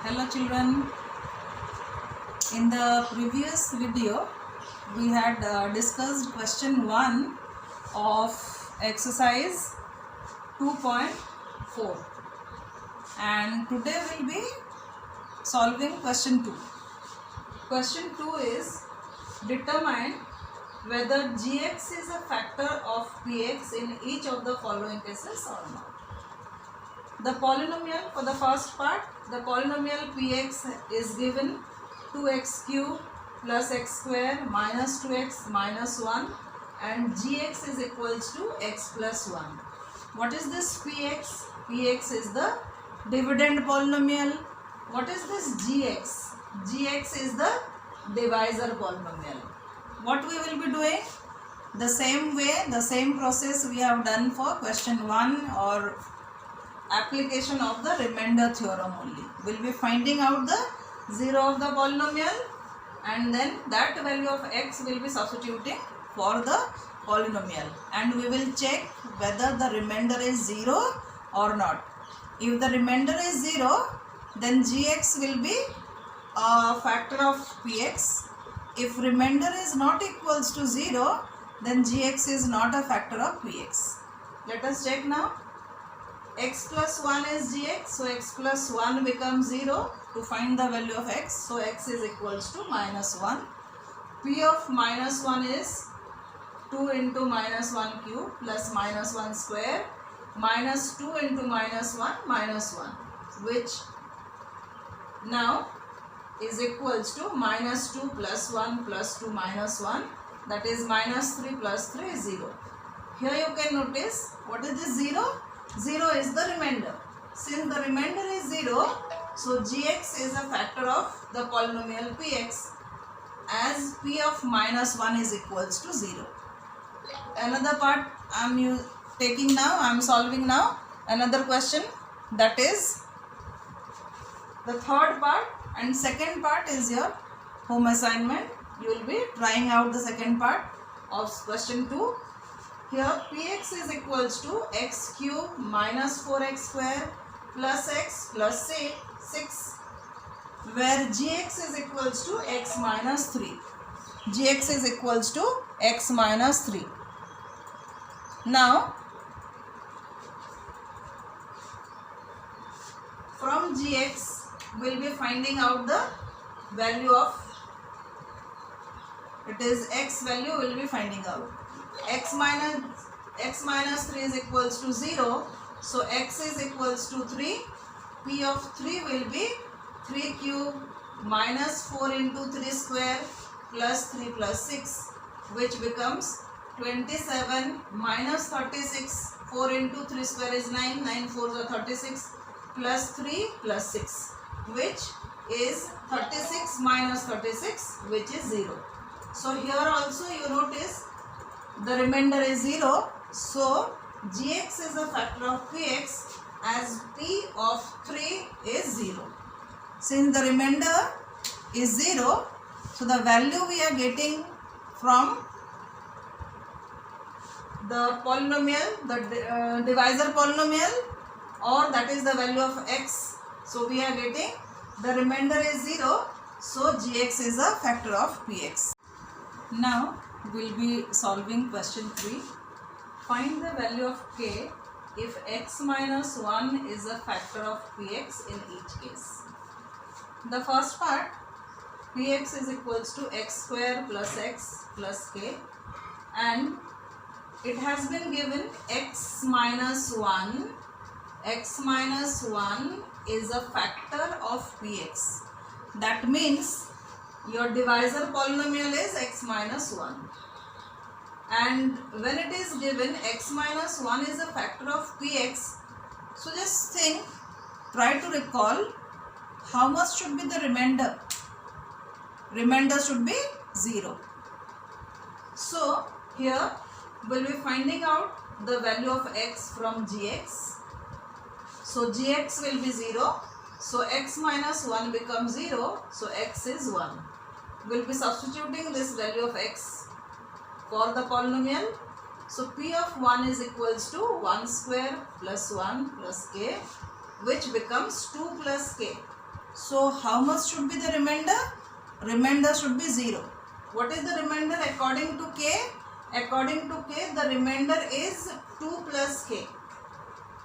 Hello children, in the previous video we had discussed question 1 of exercise 2.4 and today we will be solving question 2. Question 2 is determine whether gx is a factor of px in each of the following cases or not. The polynomial, for the first part, the polynomial px is given 2x cube plus x square minus 2x minus 1 and gx is equals to x plus 1. What is this px? Px is the dividend polynomial. What is this gx? Gx is the divisor polynomial. What we will be doing? The same way, the same process we have done for question 1 or application of the remainder theorem only. We will be finding out the 0 of the polynomial and then that value of x will be substituting for the polynomial and we will check whether the remainder is 0 or not. If the remainder is 0, then gx will be a factor of px. If remainder is not equals to 0, then gx is not a factor of px. Let us check now. X plus 1 is gx, so x plus 1 becomes 0 to find the value of x, so x is equals to minus 1. P of minus 1 is 2 into minus 1 cube plus minus 1 square minus 2 into minus 1 minus 1, which now is equals to minus 2 plus 1 plus 2 minus 1, that is minus 3 plus 3 is 0. Here you can notice what is this 0? 0 is the remainder. Since the remainder is 0, so gx is a factor of the polynomial px as p of minus 1 is equals to 0. Another part I am solving now another question, that is the third part, and second part is your home assignment. You will be trying out the second part of question 2. Here px is equals to x cube minus 4x square plus x plus 6, where gx is equals to x minus 3. Gx is equals to x minus 3. Now from gx we will be finding out the value of, it is x value we will be finding out. X minus 3 is equals to 0, so x is equals to 3. P of 3 will be 3 cube minus 4 into 3 square plus 3 plus 6, which becomes 27 minus 36. 4 into 3 square is 9, 9 4s are 36 plus 3 plus 6, which is 36 minus 36, which is 0. So here also you notice the remainder is 0, so gx is a factor of px as p of 3 is 0. Since the remainder is 0, so the value we are getting from the polynomial, the divisor polynomial, or that is the value of x. So we are getting the remainder is 0, so gx is a factor of px. Now we will be solving question 3. Find the value of k if x minus 1 is a factor of px in each case. The first part, px is equals to x square plus x plus k, and it has been given x minus 1. X minus 1 is a factor of px. That means your divisor polynomial is x minus 1. And when it is given x minus 1 is a factor of px, so just think, try to recall how much should be the remainder. Remainder should be 0. So here we will be finding out the value of x from gx. So gx will be 0. So x minus 1 becomes 0. So x is 1. We will be substituting this value of x for the polynomial. So p of 1 is equals to 1 square plus 1 plus k, which becomes 2 plus k. So how much should be the remainder? Remainder should be 0. What is the remainder according to k? According to k, the remainder is 2 plus k,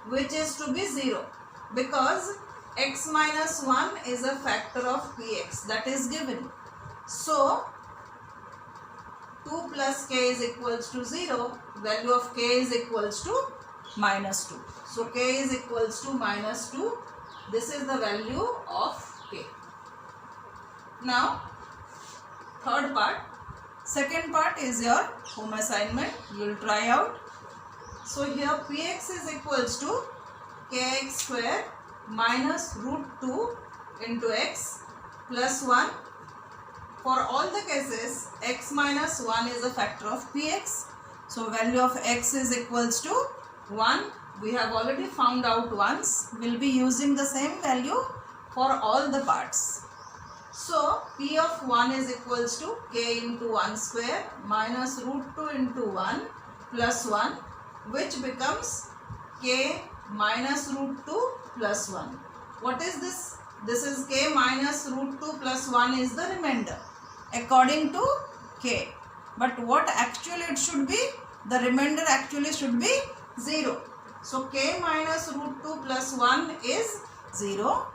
which is to be 0, because x minus 1 is a factor of px, that is given. So 2 plus k is equals to 0, value of k is equals to minus 2. So k is equals to minus 2. This is the value of k. Now third part. Second part is your home assignment. You will try out. So here px is equals to kx square minus root 2 into x plus 1. For all the cases, x minus 1 is a factor of px. So value of x is equals to 1. We have already found out once. We will be using the same value for all the parts. So p of 1 is equals to k into 1 square minus root 2 into 1 plus 1, which becomes k minus root 2 plus 1. What is this? This is k minus root 2 plus 1 is the remainder according to k. But what actually it should be? The remainder actually should be 0. So k minus root 2 plus 1 is 0.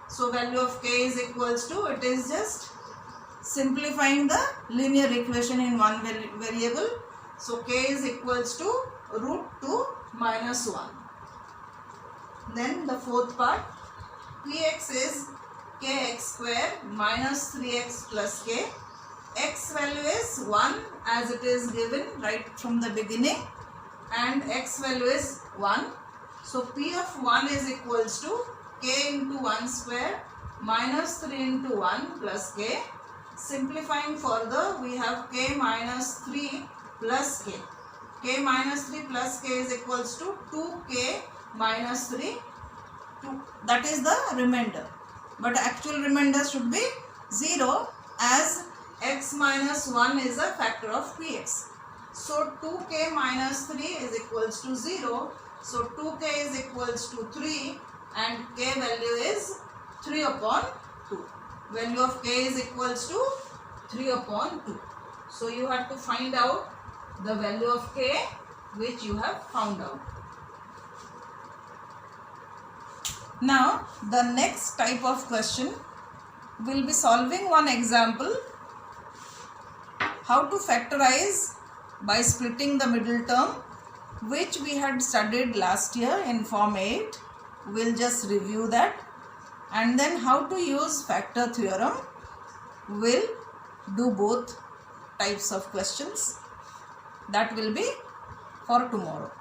So value of k is equals to, it is just simplifying the linear equation in one variable. So k is equals to root 2 minus 1. Then the fourth part, px is kx square minus 3x plus k. X value is 1 as it is given right from the beginning, and x value is 1. So p of 1 is equals to k into 1 square minus 3 into 1 plus k. Simplifying further, we have k minus 3 plus k. K minus 3 plus k is equals to 2k minus 3. That is the remainder. But actual remainder should be 0, as x minus 1 is a factor of px. So 2k minus 3 is equals to 0. So 2k is equals to 3 and k value is 3 upon 2. Value of k is equals to 3 upon 2. So you have to find out the value of k, which you have found out. Now the next type of question will be solving one example, how to factorize by splitting the middle term, which we had studied last year in Form 8. We'll just review that, and then how to use factor theorem. We'll do both types of questions. That will be for tomorrow.